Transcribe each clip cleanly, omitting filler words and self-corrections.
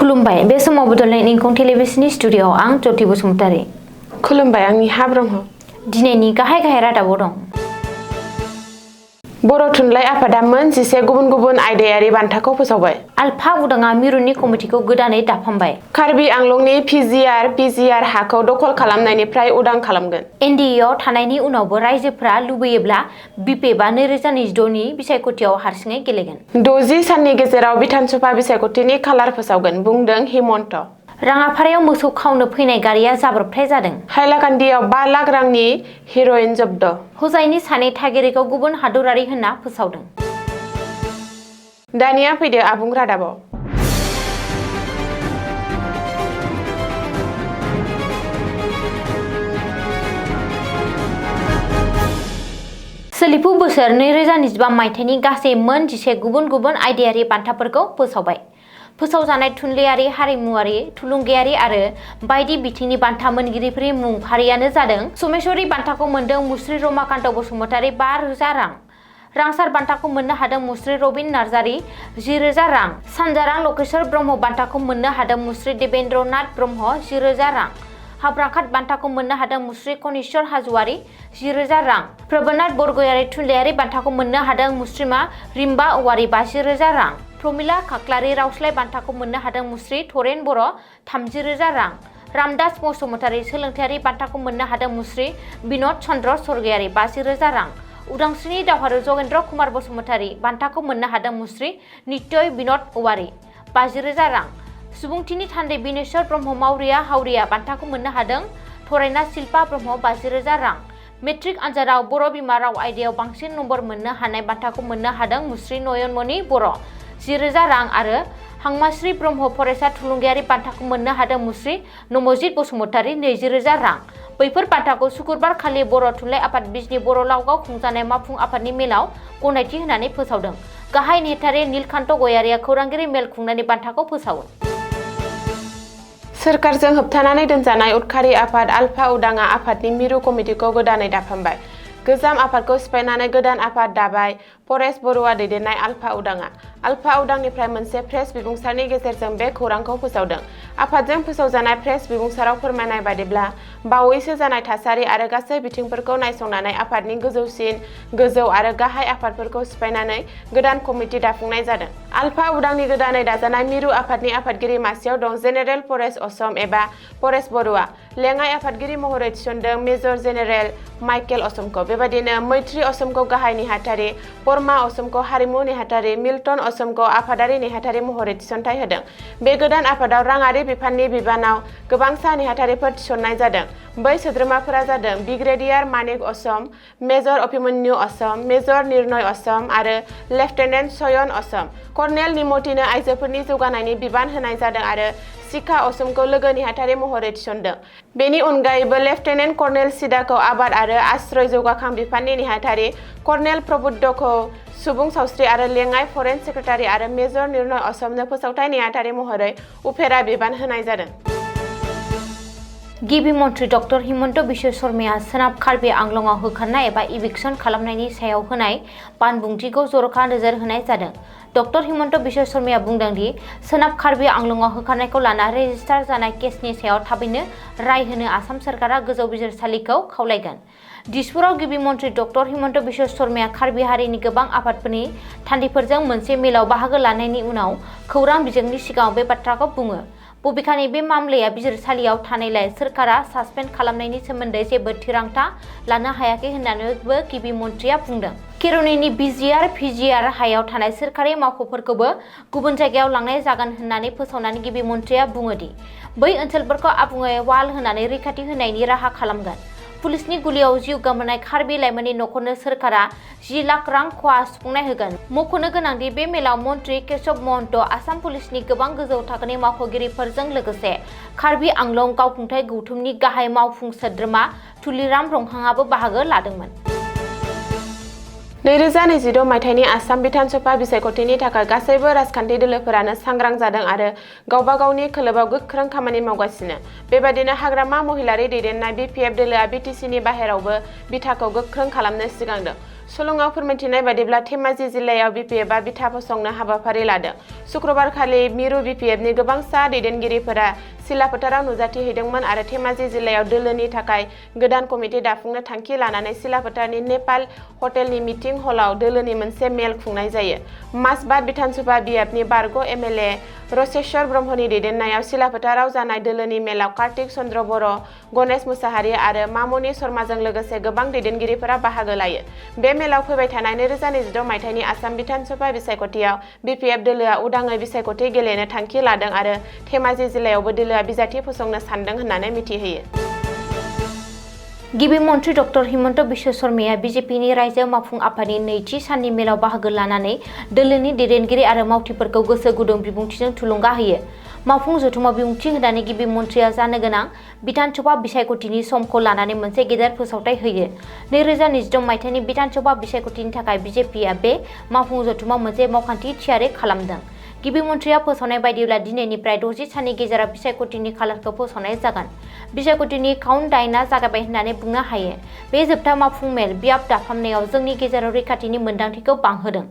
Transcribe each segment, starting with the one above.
खुलुमबाय बे समाव बड'लेण्ड इंखं टेलिभिजननि स्टुडिअ'आव आं ज्योति बसुमतारी। खुलुमबाय आं निहा ब्रह्म। दिनैनि गाहाय रादाबाव दं। बर' थुनलाइ आफादा मोन 11 गुबुन गुबुन आयदायारि बान्थाखौ फोसावबाय। आलफा उदाङा मिरुनि कमिटिखौ गोदानै दाफामबाय। कार्बि आंलंनि पिजिआर हाखौ दखल खालामनायनिफ्राय उदां खालामगोन। एनडिएआव थानायनि उनावबो रायजोफोरा लुबैयोब्ला बिपेबा 2026 नि बिसायख'थियाव हारसिङै गेलेगोन। 60 साननि गेजेराव बिधानसभा बिसायख'थिनि खालार फोसावगोन बुंदों हिमन्त। राङापारायाव मोसौ खावनो फैनाय गारिया जाब्रबथाय जादों। हाइलाकान्दियाव 5 लाख रांनि हेर'इन जब्द। हजाइनि सानै थागिरिखौ गुबुन हादरारि होनना फोसावदों। दानिया फैदो आबुं रादाबाव। सोलिफु बोसोर 2025 मायथाइनि गासै मोन 11 गुबुन गुबुन आयदायारि बान्थाफोरखौ फोसावबाय। फोसावजानाय थुनलाइयारि, हारिमुवारि, थुलुंगायारि आरो बायदि बिथिंनि बान्था मोनगिरिफोरनि मुं फारियानो जादों: समेश्वरी बान्थाखौ मोनदों मुस्रि रमाकान्त बसुमतारी 5,000 रां। रांसार बान्थाखौ मोननो हादों मुस्रि रबिन नार्जारी 10,000 रां। सानजारां लकेश्वर ब्रह्म बान्थाखौ मोननो हादों मुस्रि देबेन्द्रनाथ ब्रह्म 10,000 रां। हाब्राखात बान्थाखौ मोननो हादों मुस्रि कनिश्वर हाज'वारी 10,000 रां। प्रबनाथ बरगयारी थुनलाइयारि बान्थाखौ मोननो हादों मुस्रिमा रिम्बा औवारी 50,000 रां। प्रमिला खाख्लारि रावस्लाय बान्थाखौ मोननो हादों मुस्रि थरेन बर' 30,000 रां। रामदास बसुमतारी सोलोंथायारि बान्थाखौ मोननो हादों मुस्रि बिन'द चन्द्र स्वर्गयारी 50,000 रां। उदांस्रिनि दावहारु जगेन्द्र कुमार बसुमतारी बान्थाखौ मोननो हादों मुस्रि नित्य बिन'द औवारी 50,000 रां। सुबुंथिनि थान्दै बिनेश्वर ब्रह्म मावरिया हावरिया बान्थाखौ मोननो हादों फरायना शिल्पा ब्रह्म 50,000 रां। मेट्रिक आनजादाव बर' बिमा राव आयदायाव बांसिन नम्बर मोननो हानाय बान्थाखौ मोननो हादों मुस्रि नयनमणि बर' 10,000 रां आरो हांमाश्री ब्रह्म फरायसा थुलुंगायारि बान्थाखौ मोननो हादों मुस्रि नमजित बसुमतारी 20,000 रां। बैफोर बान्थाखौ शुक्रबार खालि बर' थुनलाइ आफाद बिजनि बर' लावगाव खुंजानाय मावफुं आफादनि मेलाव गनायथि होनानै फोसावदों। गाहाय नेहाथारि नीलकान्त गयारिया खौरांगिरि मेल खुंनानै बान्थाखौ फोसावो। सोरखारजों होबथानानै दोनजानाय उदखारि आफाद आलफा उदाङा आफादनि मिरु कमिटिखौ गोदानै दाफामबाय। गोजाम आफादखौ सिफायनानै गोदान आफाद दाबाय परेश बरुवा दैदेननाय आलफा उदाङा। आलफा उदांनिफ्राय मोनसे प्रेस बिबुंसारनि गेजेरजों बे खौरांखौ फोसावदों। आफादजों फोसावजानाय प्रेस बिबुंसाराव फोरमायनाय बादिब्ला बावैसो जानाय थासारि आरो गासै बिथिंफोरखौ नायसंनानै आफादनि गोजौ आरो गाहाय आफादफोरखौ सिफायनानै गोदान कमिटि दाफुंनाय जादों। आलफा उदांनि गोदानै दाजानाय मिरु आफादनि आफादगिरि मासियाव दं जेनेरेल परेश असम एबा परेश बरुवा। लेङाइ आफादगिरि महरै थिसनदों मेजर जेनेरेल माइकेल असमखौ। बेबायदिनो मैत्री असमखौ गाहाय नेहाथारि, परमा असमखौ हारिमु नेहाथारि, मिल्टन असमखौ आफादारि नेहाथारि महरै थिसनथाइ होदों। बे गोदान आफादाव राङारि बिफाननि बिबानाव गोबांसा नेहाथारिफोर थिसननाय जादों। बै सोद्रोमाफोरा जादों ब्रिगेडियार मानिक असम, मेजर अभिमन्यु असम, मेजर निर्णय असम आरो लेफ्टेनेन्ट शयन असम। कर्नेल निमतिनो आइजोफोरनि जौगानायनि बिबान होनाय जादों आरो शिखा असमखौ लोगो नेहाथारि महरै थिसनदों। बेनि अनगायैबो लेफ्टेनेन्ट कर्नेल सिदाखौ आबाद आरो आश्रय जौगाखां बिफाननि नेहाथारि, कर्नेल प्रबुद्धखौ सुबुं सावस्रि आरो लेङाइ फरेन सेक्रेटारि आरो मेजर निर्णय असमनो फोसावथाय नेहाथारि महरै उफेरा बिबान होनाय जादों। गिबि मन्थ्रि डक्टर हिमन्त बिश्व शर्माया सोनाब कार्बि आंलंआव होखारनाय एबा इभिक्सन खालामनायनि सायाव होनाय बानबुंथिखौ जर'खा नोजोर होनाय जादों। डक्टर हिमन्त बिश्व शर्माया बुंदों दि सोनाब कार्बि आंलंआव होखारनायखौ लाना रेजिस्टार जानाय केसनि सायाव थाबैनो राय होनो आसाम सोरखारा गोजौ बिजिरसालिखौ खावलायगोन। दिसपुराव गिबि मन्थ्रि डक्टर हिमन्त बिश्व शर्माया कार्बि हारिनि गोबां आफादफोरनि थान्दैफोरजों मोनसे मेलाव बाहागो लानायनि उनाव खौरां बिजोंनि सिगाङाव बे बाथ्राखौ बुङो। बबेखानि बे मामलाया बिजिरसालियाव थानायलाय सोरखारा सासपेन्ड खालामनायनि सोमोन्दै जेबो थिरांथा लानो हायाखै होननानैबो गिबि मन्थ्रिया बुंदों। केर'निनि पिजिआर हायाव थानाय सोरखारि मावख'फोरखौबो गुबुन जायगायाव लांनाय जागोन होननानै फोसावनानै गिबि मन्थ्रिया बुङो दि बै ओनसोलफोरखौ आबुङै वाल होनानै रैखाथि होनायनि राहा खालामगोन। पुलिसनि गुलियाव जिउ गोमानाय कार्बि लाइमोननि नखरनो सोरखारा 10 लाख रां खहा सुफुंनाय होगोन। मख'नो गोनांदि बे मेलाव मन्थ्रि केशव महन्त, आसाम पुलिसनि गोबां गोजौ थाखोनि मावख'गिरिफोरजों लोगोसे कार्बि आंलं गावखुंथाय गौथुमनि गाहाय मावफुं सोद्रोमा तुलिराम रंहांआबो बाहागो लादोंमोन। 2022 मायथाइनि आसाम बिधान सभा बिसायख'थिनि थाखाय गासैबो राजखान्थि दोलोफोरानो सांग्रां जादों आरो गावबा गावनि खोलोबाव गोख्रों खामानि मावगासिनो। बेबादिनो हाग्रामा महिलारि दैदेननाय BPF दोलोआ BTCनि बाहेरावबो बिथाखौ गोख्रों खालामनो सिगांदों। सुलुङाव फोरमायथिनाय बादिब्ला धेमाजि जिल्लायाव BPFआ बिथा फसंनो हाबाफारि लादों। शुक्रबारखालि मिरु BPFनि गोबांसा दैदेनगिरिफोरा सिला फोथाराव नुजाथि हैदोंमोन आरो धेमाजि जिल्लायाव दोलोनि थाखाय गोदान कमिटि दाफुंनो थांखि लानानै सिला फोथारनि नेपाल हटेलनि मिटिं हलाव दोलोनि मोनसे मेल खुंनाय जायो। मासबाद बिधानसभा बियाबनि बारग' MLA रसेश्वर ब्रह्मनि दैदेननायाव सिला फोथाराव जानाय दोलोनि मेलाव कार्तिक चन्द्र बर', गणेश मुसाहारि आरो मामनि शर्माजों लोगोसे गोबां दैदेनगिरिफोरा बाहागो लायो। बे मेलाव फैबाय थानाय 2022 मायथाइनि आसाम बिधान सभा बिसायख'थियाव BPF दोलोआ उदाङै बिसायख'थि गेलेनो थांखि लादों आरो धेमाजि जिल्लायावबो दोलोआ बिजाथि फसंनो सानदों होननानै मिथिहोयो। गिबि मन्थ्रि डक्टर हिमन्त बिश्व शर्माया BJPनि रायजो मावफुं आफादनि नैथि साननि मेलाव बाहागो लानानै दोलोनि दैदेनगिरि आरो मावथिफोरखौ गोसो गुदुं बिबुंथिजों थुलुंगा होयो। मावफुं जथुमाव बिबुंथि होनानै गिबि मन्थ्रिया जानो गोनां बिधान सभा बिसायख'थिनि समखौ लानानै मोनसे गेदेर फोसावथाय होयो। 2022 मायथाइनि बिधान सभा बिसायख'थिनि थाखाय BJPआ बे मावफुं जथुमाव मोनसे मावखान्थि थियारि खालामदों। गिबि मन्थ्रिया फोसावनाय बायदिब्ला दिनैनिफ्राय 60 साननि गेजेराव बिसायख'थिनि खालारखौ फोसावनाय जागोन। बिसायख'थिनि काउन्ट डाउनआ जागायबाय होननानै बुंनो हायो। बे जोबथा मावफुं मेल बियाब दाफामनायाव जोंनि गेजेराव रैखाथिनि मोन्दांथिखौ बांहोदों।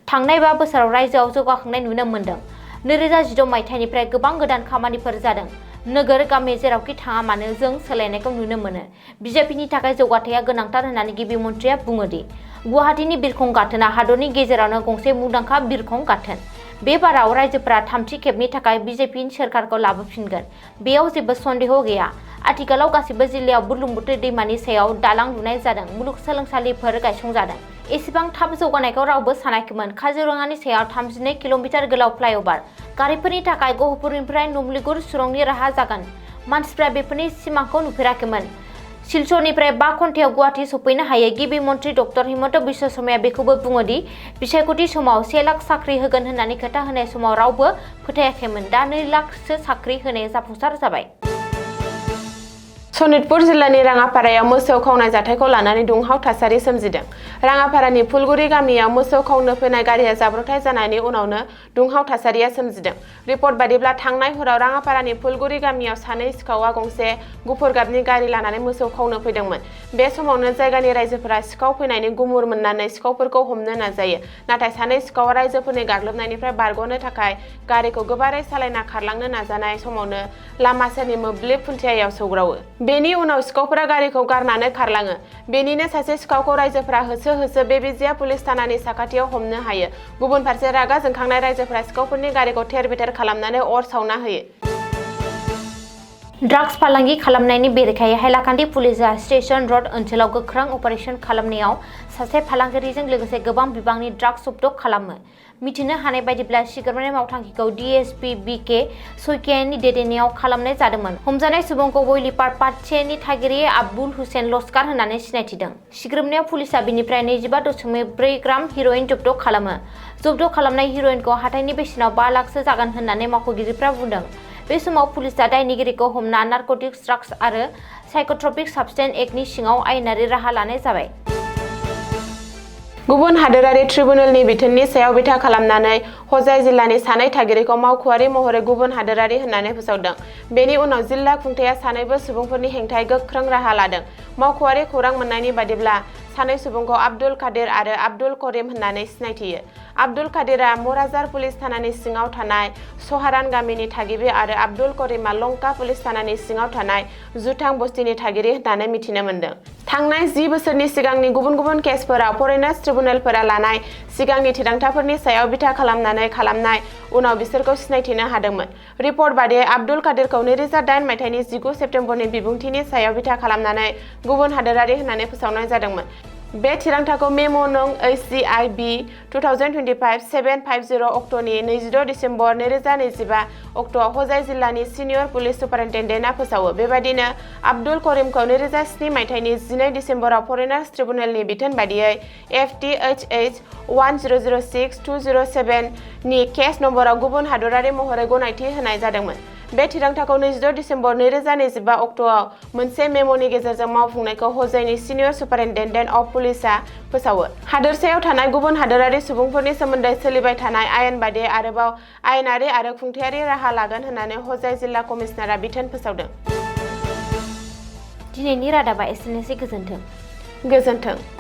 थांनाय 5 बोसोराव रायजोआव जौगाखांनाय नुनो मोन्दों। 2016 मायथाइनिफ्राय गोबां गोदान खामानिफोर जादों। नोगोर गामि जेरावखि थाङा मानो जों सोलायनायखौ नुनो मोनो। BJPनि थाखाय जौगाथाया गोनांथार होननानै गिबि मन्थ्रिया बुङो दि गुवाहाटीनि बिरखं गाथोना हादरनि गेजेरावनो गंसे मुंदांखा बिरखं गाथोन। बे बाराव रायजोफोरा थामथि खेबनि थाखाय BJP सोरखारखौ लाबोफिनगोन। बेयाव जेबो सन्देह गैया। आथिखालाव गासिबो जिल्लायाव बुरलुंबुथुर दैमानि सायाव दालां लुनाय जादों। मुलुगसोलोंसालिफोर गायसंजादों। एसेबां थाब जौगानायखौ रावबो सानाखैमोन। काजिरङानि सायाव 32 किल'मिटार गोलाव फ्लाइअभार। गारिफोरनि थाखाय गहपुरनिफ्राय नुमलिगुर सुरंगनि राहा जागोन। मानसिफ्रा बेफोरनि सिमांखौ नुफेराखैमोन। सिलचरनिफ्राय 5 घन्टायाव गुवाहाटी सफैनो हायो। गिबि मन्थ्रि डक्टर हिमन्त बिश्व शर्माया बेखौबो बुङो दि बिसायख'थि समाव 1 लाख साख्रि होगोन होननानै खोथा होनाय समाव रावबो फोथायाखैमोन। दा 2 लाखसो साख्रि होनाया जाफुंसार जाबाय। सनितपुर जिल्लानि राङापारायाव मोसौ खावनाय जाथायखौ लानानै दुंहाव थासारि सोमजिदों। राङापारानि फुलगुरि गामियाव मोसौ खावनो फैनाय गारिया जाब्रबथाय जानायनि उनावनो दुंहाव थासारिया सोमजिदों। रिपर्ट बादिब्ला थांनाय हराव राङापारानि फुलगुरि गामियाव सानै सिखावआ गंसे गुफुर गाबनि गारि लानानै मोसौ खावनो फैदोंमोन। बे समावनो जायगानि रायजोफोरा सिखाव फैनायनि गुमुर मोननानै सिखावफोरखौ हमनो नाजायो। नाथाय सानै सिखावआ रायजोफोरनि गाग्लोबनायनिफ्राय बारग'नो थाखाय गारिखौ गोबारै सालायना खारलांनो नाजानाय समावनो लामा सेरनि मोब्लिब खुन्थियायाव सौग्रावो। बेनि उनाव सिखावफोरा गारिखौ गारनानै खारलाङो। बेनिनो सासे सिखावखौ रायजोफोरा होसो होसो बेबिजिया पुलिस थानानि साखाथियाव हमनो हायो। गुबुन फारसे रागा जोंखांनाय रायजोफोरा सिखावफोरनि गारिखौ थेर बेथेर खालामनानै अर सावना होयो। ड्राग्स फालांगि खालामनायनि बेरेखायै हाइलाकान्दि पुलिसआ स्टेशन रड ओनसोलाव गोख्रों अपारेसन खालामनायाव सासे फालांगिरिजों लोगोसे गोबां बिबांनि ड्राग्स जब्द खालामो। मिथिनो हानाय बायदिब्ला सिगांनि मावथांखिखौ DSP BK सयकियानि दैदेननायाव खालामनाय जादोंमोन। हमजानाय सुबुंखौ वैलिपार पार्ट 1 नि थागिरि आब्दुल हुसेन लस्कार होननानै सिनायथिदों। सिग्रोमनायाव पुलिसआ बिनिफ्राय 25.4 ग्राम हेर'इन जब्द खालामो। जब्द खालामनाय हेर'इनखौ हाथाइनि बेसेनाव 5 लाखसो जागोन होननानै मावख'गिरिफ्रा बुंदों। बे समाव पुलिसआ दायनिगिरिखौ हमना नारक'टिक्स ड्राग्स आरो साइक'ट्रपिक साबस्टेन्स एक्टनि सिङाव आयेनारि राहा लानाय जाबाय। गुबुन हादोरारि ट्रिब्युनेलनि बिथोननि सायाव बिथा खालामनानै हजाय जिल्लानि सानै थागिरिखौ मावख'आरि महरै गुबुन हादोरारि होननानै फोसावदों। बेनि उनाव जिल्ला खुंथाया सानैबो सुबुंफोरनि हेंथायै गोख्रों राहा लादों। मावख'आरि खौरां मोननायनि बादिब्ला सानै सुबुंखौ आब्दुल कादिर आरो आब्दुल करिम होननानै सिनायथियो। आब्दुल कादिरआ मराजार पुलिस थानानि सिङाव थानाय सहारान गामिनि थागिबि आरो आब्दुल करिमआ लंका पुलिस थानानि सिङाव थानाय जुथां बस्तिनि थागिरि होननानै मिथिनो मोन्दों। थांनाय 10 बोसोरनि सिगांनि गुबुन गुबुन केसफोराव फरेनार्स ट्रिब्युनेलफोरा लानाय सिगांनि थिरांथाफोरनि सायाव बिथा खालामनानै खालामनाय उनाव बिसोरखौ सिनायथिनो हादोंमोन। रिपर्ट बादियै आब्दुल कादिरखौ 2008 मायथाइनि 19 सेप्तेम्बरनि बिबुंथिनि सायाव बिथा खालामनानै गुबुन हादोरारि होननानै फोसावनाय जादोंमोन। बे थिरांथाखौ मेम' नं HCIB 2025-750 अक्ट'नि 26 दिसेम्बर 2025 अक्ट'आव हजाय जिल्लानि सिनियर पुलिस सुपारिनटेन्डेन्टआ फोसावो। बेबायदिनो आब्दुल करिमखौ 2007 मायथाइनि 12 दिसेम्बराव फरेनार्स ट्रिब्युनेलनि बिथोन बादियै FTHH 1006-207 नि केस नम्बराव गुबुन हादोरारि महरै गनायथि होनाय जादोंमोन। बे थिरांथाखौ 26 डिसेम्बर 2025 अक्ट'आव मोनसे मेम'नि गेजेरजों मावफुंनायखौ हजाइनि सिनियर सुपारिनटेन्डेन्ट अफ पुलिसआ फोसावो। हादोरसायाव थानाय गुबुन हादोरारि सुबुंफोरनि सोमोन्दै सोलिबाय थानाय आयेन बायदियै आरोबाव आयेनारि आरो खुंथायारि राहा लागोन होननानै हजाइ जिल्ला कमिशनारआ बिथोन फोसावदों। दिनैनि रादाबा एसेनोसै। गोजोन्थों। गोजोन्थों।